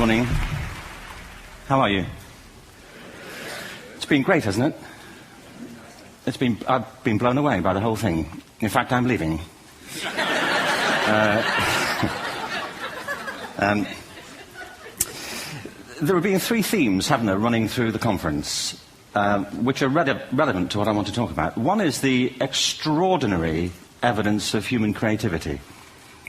morning. How are you? It's been great, hasn't it? I've been blown away by the whole thing. In fact, I'm leaving. There have been three themes, haven't there, running through the conference, which are relevant to what I want to talk about. One is the extraordinary evidence of human creativity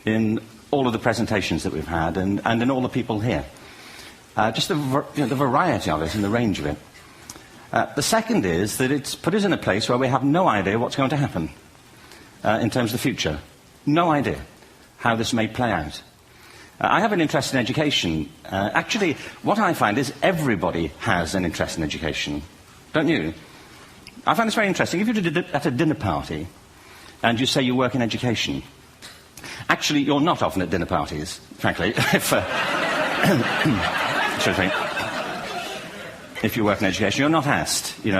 in all of the presentations that we've had and in all the people here. Just the variety of it and the range of it. The second is that it's put us in a place where we have no idea what's going to happen in terms of the future. No idea how this may play out. I have an interest in education. Actually, what I find is everybody has an interest in education. Don't you? I find this very interesting. If you're at a dinner party and you say you work in education, actually, you're not often at dinner parties, frankly. If you work in education, you're not asked, and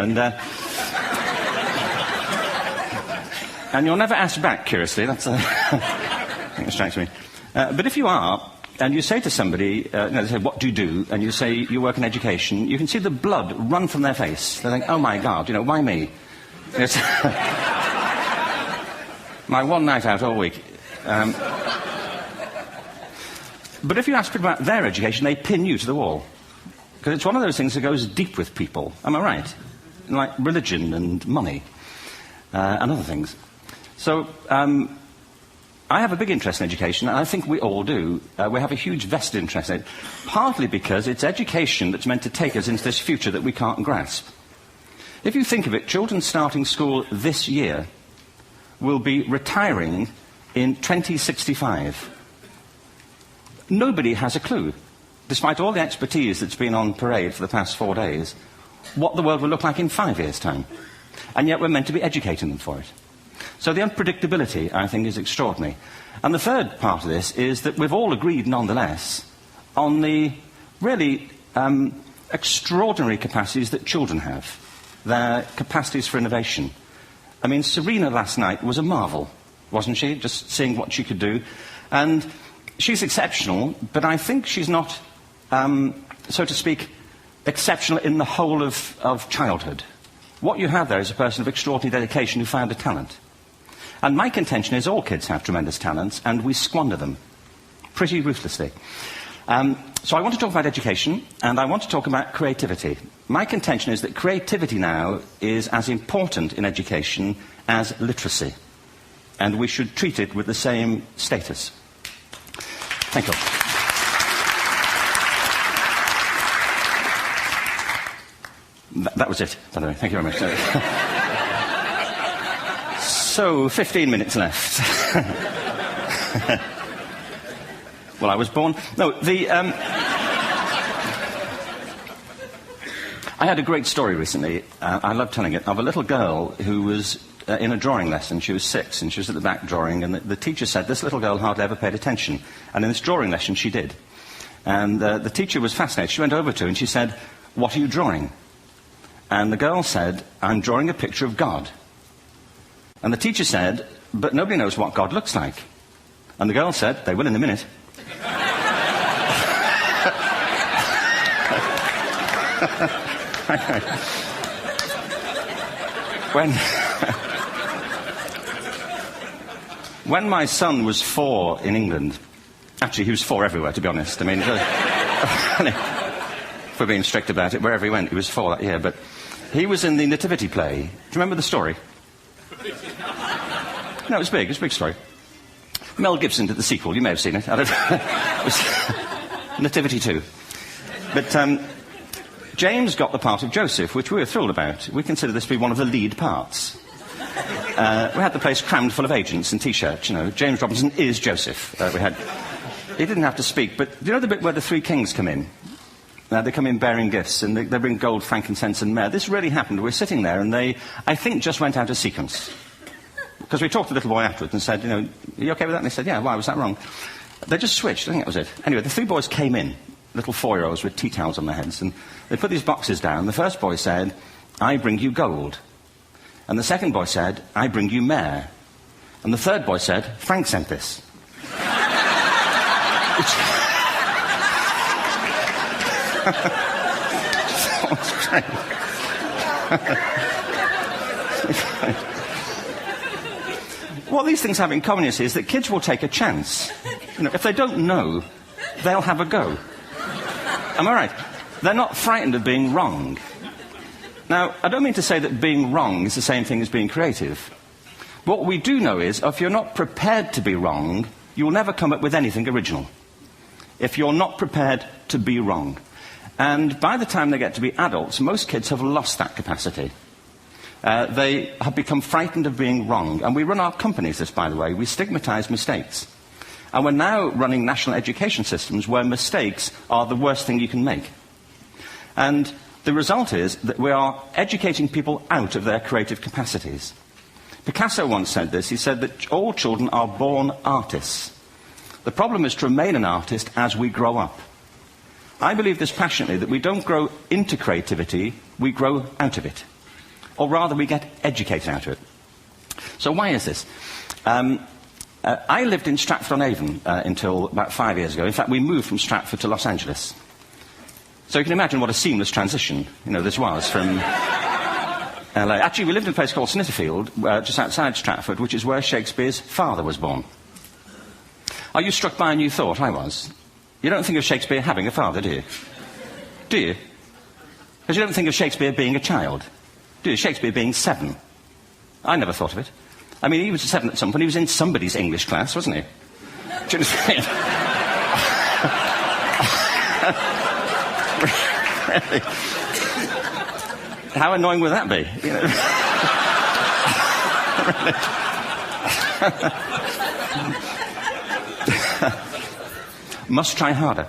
you're never asked back, curiously. That's I think it strikes me. But if you are, and you say to somebody, they say, what do you do? And you say, you work in education, you can see the blood run from their face. They think, oh my God, why me? It's my one night out all week. But if you ask people about their education, they pin you to the wall. Because it's one of those things that goes deep with people. Am I right? Like religion and money and other things. So I have a big interest in education, and I think we all do. We have a huge vested interest in it, partly because it's education that's meant to take us into this future that we can't grasp. If you think of it, children starting school this year will be retiring in 2065. Nobody has a clue, despite all the expertise that's been on parade for the past 4 days, what the world will look like in 5 years' time. And yet we're meant to be educating them for it. So the unpredictability, I think, is extraordinary. And the third part of this is that we've all agreed, nonetheless, on the really extraordinary capacities that children have, their capacities for innovation. I mean, Serena last night was a marvel, wasn't she? Just seeing what she could do. And she's exceptional, but I think she's not, so to speak, exceptional in the whole of childhood. What you have there is a person of extraordinary dedication who found a talent. And my contention is all kids have tremendous talents, and we squander them pretty ruthlessly. So I want to talk about education, and I want to talk about creativity. My contention is that creativity now is as important in education as literacy, and we should treat it with the same status. Thank you. That was it, by the way. Thank you very much. So, 15 minutes left. Well, I was born... No, I had a great story recently, I love telling it, of a little girl who was in a drawing lesson. She was 6, and she was at the back drawing, and the teacher said this little girl hardly ever paid attention. And in this drawing lesson, she did. And the teacher was fascinated. She went over to her and she said, what are you drawing? And the girl said, I'm drawing a picture of God. And the teacher said, but nobody knows what God looks like. And the girl said, they will in a minute. When my son was 4 in England, actually he was 4 everywhere, to be honest. I mean, if we're being strict about it, wherever he went, he was 4 that year. But he was in the Nativity play. Do you remember the story? No, it was big. It was a big story. Mel Gibson did the sequel. You may have seen it. I don't know. It was Nativity 2. But James got the part of Joseph, which we were thrilled about. We consider this to be one of the lead parts. We had the place crammed full of agents and T-shirts, James Robinson is Joseph. He didn't have to speak, but do you know the bit where the 3 kings come in? They come in bearing gifts, and they bring gold, frankincense, and myrrh. This really happened. We're sitting there, and they, I think, just went out of sequence. Because we talked to the little boy afterwards and said, are you okay with that? And they said, yeah, why was that wrong? They just switched. I think that was it. Anyway, the 3 boys came in, little 4-year-olds with tea towels on their heads, and they put these boxes down. The first boy said, I bring you gold. And the second boy said, I bring you myrrh. And the third boy said, Frank sent this. What these things have in common, you see, is that kids will take a chance. If they don't know, they'll have a go. Am I right? They're not frightened of being wrong. Now, I don't mean to say that being wrong is the same thing as being creative. What we do know is, if you're not prepared to be wrong, you'll never come up with anything original. If you're not prepared to be wrong. And by the time they get to be adults, most kids have lost that capacity. They have become frightened of being wrong. And we run our companies this, by the way. We stigmatize mistakes. And we're now running national education systems where mistakes are the worst thing you can make. And the result is that we are educating people out of their creative capacities. Picasso once said this. He said that all children are born artists. The problem is to remain an artist as we grow up. I believe this passionately, that we don't grow into creativity, we grow out of it. Or rather, we get educated out of it. So why is this? I lived in Stratford-on-Avon until about 5 years ago. In fact, we moved from Stratford to Los Angeles. So you can imagine what a seamless transition, this was from LA. Actually, we lived in a place called Snitterfield, just outside Stratford, which is where Shakespeare's father was born. Are you struck by a new thought? I was. You don't think of Shakespeare having a father, do you? Do you? Because you don't think of Shakespeare being a child. Do you? Shakespeare being 7. I never thought of it. I mean, he was 7 at some point. He was in somebody's English class, wasn't he? Do you understand? Really? How annoying would that be? Must try harder.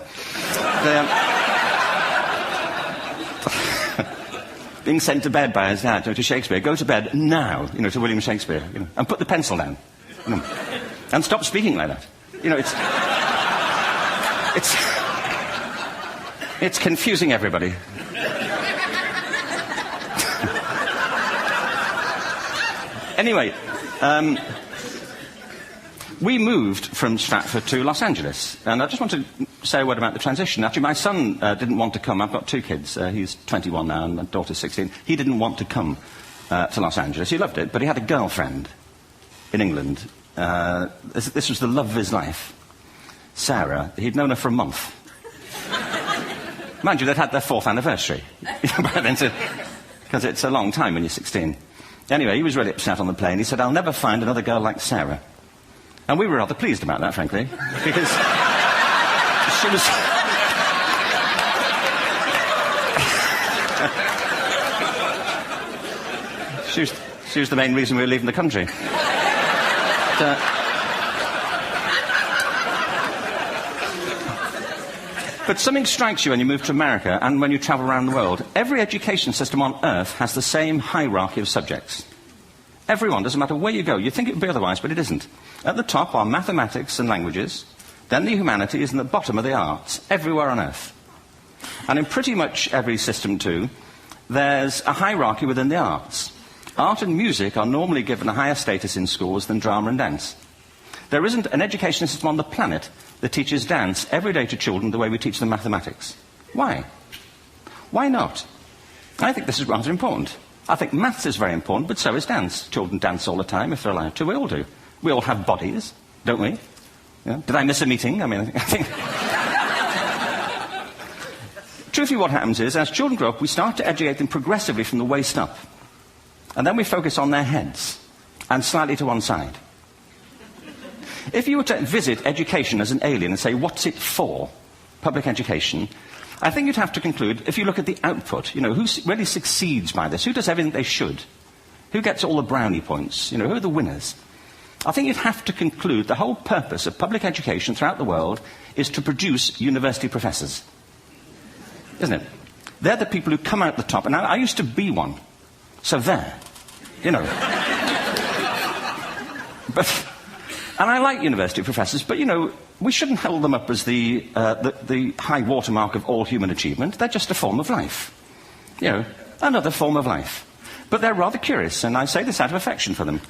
Being sent to bed by his dad to Shakespeare. Go to bed now, to William Shakespeare, and put the pencil down, and stop speaking like that. It's confusing everybody. Anyway, we moved from Stratford to Los Angeles, and I just want to say a word about the transition. Actually, my son didn't want to come. I've got 2 kids. He's 21 now, and my daughter's 16. He didn't want to come to Los Angeles. He loved it, but he had a girlfriend in England. This was the love of his life, Sarah. He'd known her for a month. Mind you, they'd had their 4th anniversary by then, because it's a long time when you're 16. Anyway, he was really upset on the plane. He said, "I'll never find another girl like Sarah." And we were rather pleased about that, frankly, because she was the main reason we were leaving the country. But something strikes you when you move to America and when you travel around the world. Every education system on Earth has the same hierarchy of subjects. Everyone, doesn't matter where you go. You'd think it would be otherwise, but it isn't. At the top are mathematics and languages, then the humanities, and at the bottom are the arts, everywhere on Earth. And in pretty much every system, too, there's a hierarchy within the arts. Art and music are normally given a higher status in schools than drama and dance. There isn't an education system on the planet that teaches dance every day to children the way we teach them mathematics. Why? Why not? I think this is rather important. I think maths is very important, but so is dance. Children dance all the time if they're allowed to. We all do. We all have bodies, don't we? Did I miss a meeting? I think... Truthfully, what happens is, as children grow up, we start to educate them progressively from the waist up. And then we focus on their heads, and slightly to one side. If you were to visit education as an alien and say, what's it for, public education, I think you'd have to conclude, if you look at the output, who really succeeds by this, who does everything they should, who gets all the brownie points, who are the winners. I think you'd have to conclude the whole purpose of public education throughout the world is to produce university professors. Isn't it? They're the people who come out the top, and I used to be one. So there, And I like university professors, but, we shouldn't hold them up as the high watermark of all human achievement. They're just a form of life. Another form of life. But they're rather curious, and I say this out of affection for them.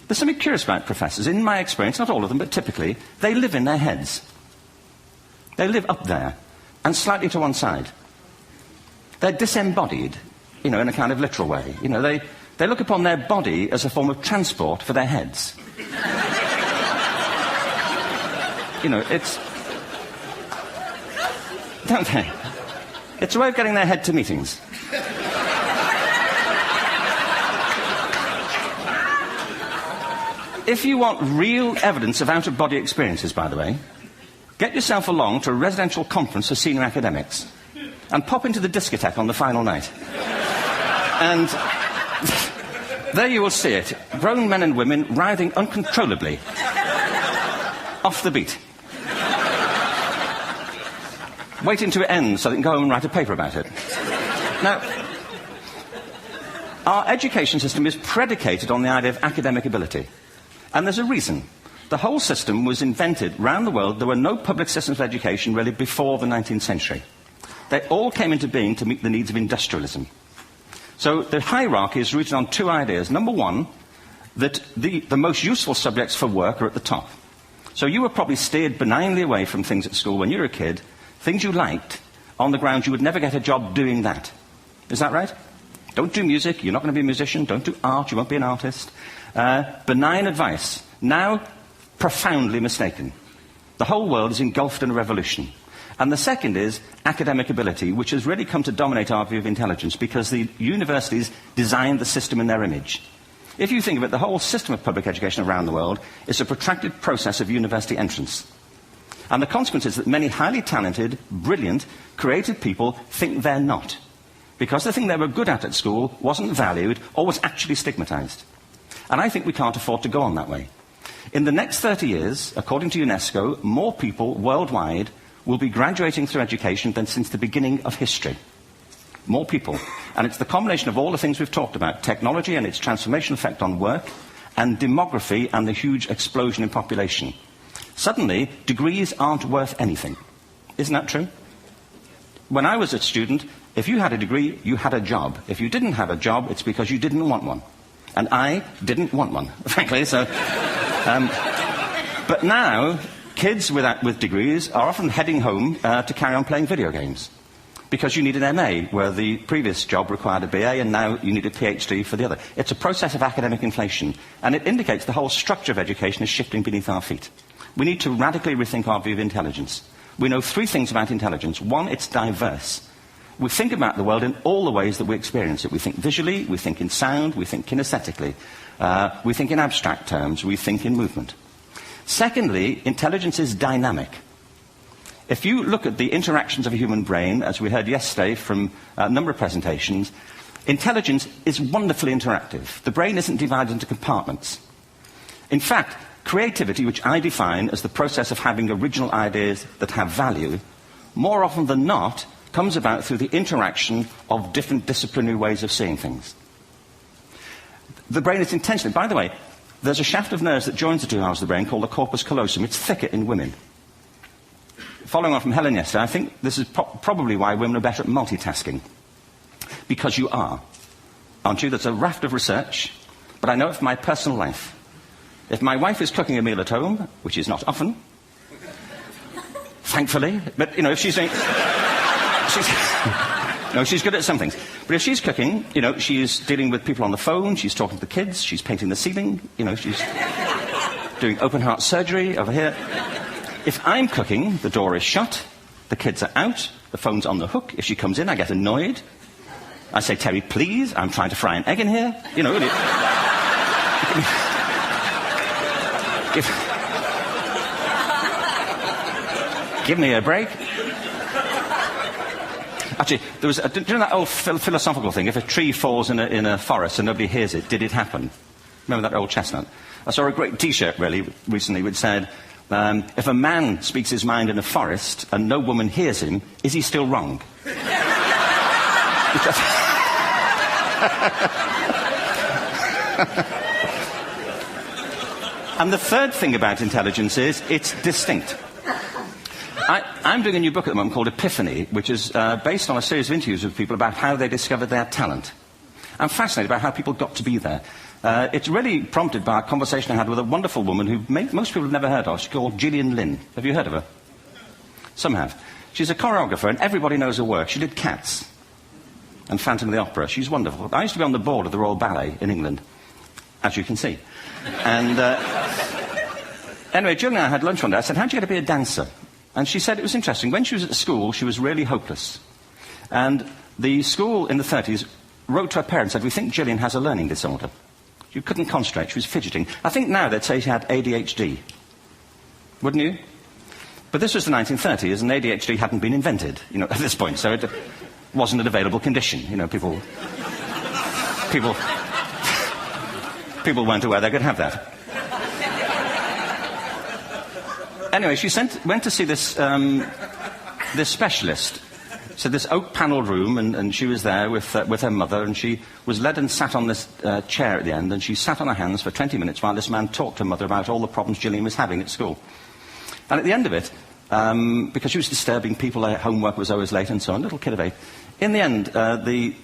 There's something curious about professors. In my experience, not all of them, but typically, they live in their heads. They live up there, and slightly to one side. They're disembodied, in a kind of literal way. They look upon their body as a form of transport for their heads. It's... Don't they? It's a way of getting their head to meetings. If you want real evidence of out-of-body experiences, by the way, get yourself along to a residential conference for senior academics and pop into the discotheque on the final night. And there you will see it. Grown men and women writhing uncontrollably off the beat. Waiting to end so they can go home and write a paper about it. Now, our education system is predicated on the idea of academic ability. And there's a reason. The whole system was invented around the world. There were no public systems of education really before the 19th century. They all came into being to meet the needs of industrialism. So the hierarchy is rooted on two ideas. Number one, that the most useful subjects for work are at the top. So you were probably steered benignly away from things at school when you were a kid, things you liked, on the grounds you would never get a job doing that. Is that right? Don't do music, you're not going to be a musician. Don't do art, you won't be an artist. Benign advice. Now, profoundly mistaken. The whole world is engulfed in a revolution. And the second is academic ability, which has really come to dominate our view of intelligence because the universities designed the system in their image. If you think of it, the whole system of public education around the world is a protracted process of university entrance. And the consequence is that many highly talented, brilliant, creative people think they're not. Because the thing they were good at school wasn't valued or was actually stigmatized. And I think we can't afford to go on that way. In the next 30 years, according to UNESCO, more people worldwide will be graduating through education than since the beginning of history. More people. And it's the combination of all the things we've talked about, technology and its transformational effect on work, and demography and the huge explosion in population. Suddenly, degrees aren't worth anything. Isn't that true? When I was a student, if you had a degree, you had a job. If you didn't have a job, it's because you didn't want one. And I didn't want one, frankly. So, but now, kids with degrees are often heading home to carry on playing video games. Because you need an MA, where the previous job required a BA, and now you need a PhD for the other. It's a process of academic inflation. And it indicates the whole structure of education is shifting beneath our feet. We need to radically rethink our view of intelligence. We know three things about intelligence. One, it's diverse. We think about the world in all the ways that we experience it. We think visually, we think in sound, we think kinesthetically, we think in abstract terms, we think in movement. Secondly, intelligence is dynamic. If you look at the interactions of a human brain, as we heard yesterday from a number of presentations, intelligence is wonderfully interactive. The brain isn't divided into compartments. In fact, creativity, which I define as the process of having original ideas that have value, more often than not, comes about through the interaction of different disciplinary ways of seeing things. The brain is intentionally... By the way, there's a shaft of nerves that joins the two halves of the brain called the corpus callosum. It's thicker in women. Following on from Helen yesterday, I think this is probably why women are better at multitasking. Because you are. Aren't you? There's a raft of research, but I know it from my personal life. If my wife is cooking a meal at home, which is not often, thankfully, but, if she's doing... she's good at some things. But if she's cooking, she's dealing with people on the phone, she's talking to the kids, she's painting the ceiling, she's doing open heart surgery over here. If I'm cooking, the door is shut, the kids are out, the phone's on the hook. If she comes in, I get annoyed. I say, Terry, please, I'm trying to fry an egg in here. Give me a break. Actually, there was do you know that old philosophical thing? If a tree falls in a forest and nobody hears it, did it happen? Remember that old chestnut? I saw a great T-shirt, really, recently, which said, if a man speaks his mind in a forest and no woman hears him, is he still wrong? And the third thing about intelligence is it's distinct. I'm doing a new book at the moment called Epiphany, which is based on a series of interviews with people about how they discovered their talent. I'm fascinated about how people got to be there. It's really prompted by a conversation I had with a wonderful woman who most people have never heard of. She's called Gillian Lynn. Have you heard of her? Some have. She's a choreographer, and everybody knows her work. She did Cats. and Phantom of the Opera. She's wonderful. I used to be on the board of the Royal Ballet in England, as you can see. And anyway, Jill and I had lunch one day. I said, how'd you get to be a dancer? And she said it was interesting. When she was at school, she was really hopeless. And the school in the 30s wrote to her parents and said, we think Gillian has a learning disorder. She couldn't concentrate, she was fidgeting. I think now they'd say she had ADHD. Wouldn't you? But this was the 1930s, and ADHD hadn't been invented, at this point, so it wasn't an available condition. People weren't aware they could have that. Anyway, she went to see this specialist. So this oak-panelled room, and she was there with her mother, and she was led and sat on this chair at the end, and she sat on her hands for 20 minutes while this man talked to her mother about all the problems Gillian was having at school. And at the end of it, because she was disturbing people, her homework was always late and so on, little kid of 8, in the end, the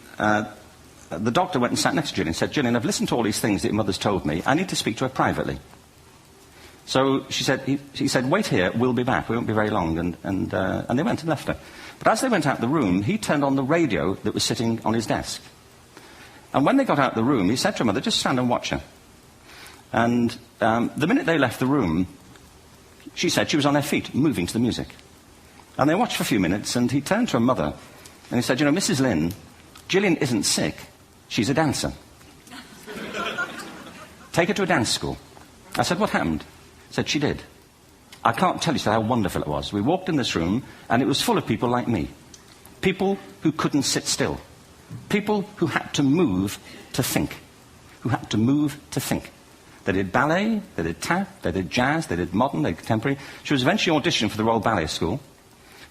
doctor went and sat next to Gillian and said, Gillian, I've listened to all these things that your mother's told me. I need to speak to her privately. So he said, wait here, we'll be back. We won't be very long. And they went and left her. But as they went out the room, he turned on the radio that was sitting on his desk. And when they got out the room, he said to her mother, just stand and watch her. And the minute they left the room, she said she was on her feet, moving to the music. And they watched for a few minutes, and he turned to her mother, and he said, Mrs. Lynn, Gillian isn't sick. She's a dancer. Take her to a dance school. I said, what happened? He said, she did. I can't tell you how wonderful it was. We walked in this room, and it was full of people like me. People who couldn't sit still. People who had to move to think. They did ballet, they did tap, they did jazz, they did modern, they did contemporary. She was eventually auditioned for the Royal Ballet School.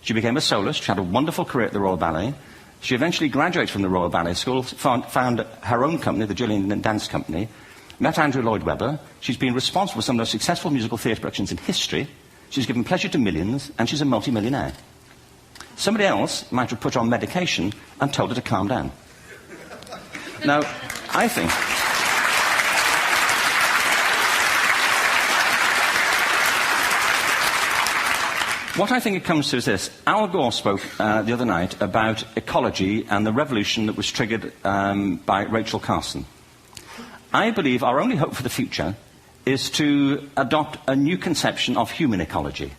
She became a soloist. She had a wonderful career at the Royal Ballet. She eventually graduated from the Royal Ballet School, found her own company, the Gillian Dance Company, met Andrew Lloyd Webber. She's been responsible for some of the most successful musical theatre productions in history. She's given pleasure to millions, and she's a multi-millionaire. Somebody else might have put her on medication and told her to calm down. Now, I think... What I think it comes to is this. Al Gore spoke the other night about ecology and the revolution that was triggered by Rachel Carson. I believe our only hope for the future is to adopt a new conception of human ecology,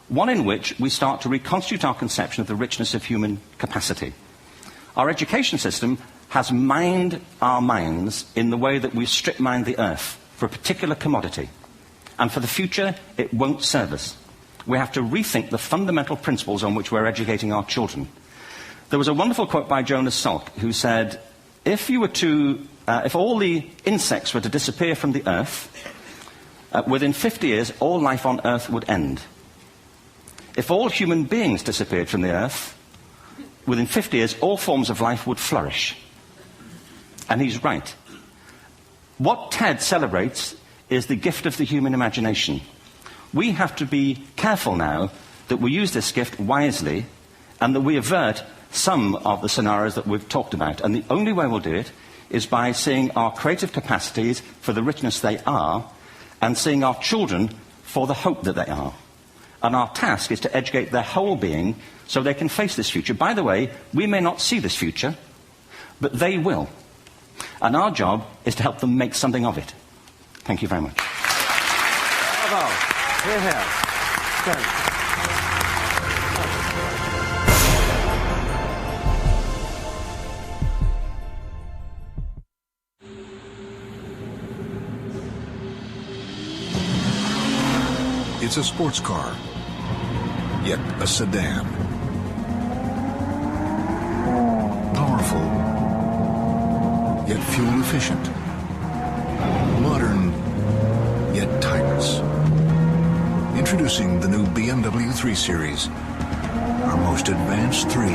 one in which we start to reconstitute our conception of the richness of human capacity. Our education system has mined our minds in the way that we strip mine the earth for a particular commodity, and for the future it won't serve us. We have to rethink the fundamental principles on which we're educating our children. There was a wonderful quote by Jonas Salk, who said, if all the insects were to disappear from the earth, within 50 years, all life on earth would end. If all human beings disappeared from the earth, within 50 years, all forms of life would flourish. And he's right. What TED celebrates is the gift of the human imagination. We have to be careful now that we use this gift wisely and that we avert some of the scenarios that we've talked about. And the only way we'll do it is by seeing our creative capacities for the richness they are and seeing our children for the hope that they are. And our task is to educate their whole being so they can face this future. By the way, we may not see this future, but they will. And our job is to help them make something of it. Thank you very much. Bravo. Here, here. Good. It's a sports car, yet a sedan. Powerful, yet fuel efficient. Modern, yet timeless. Introducing the new BMW 3 Series, our most advanced 3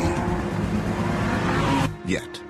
yet.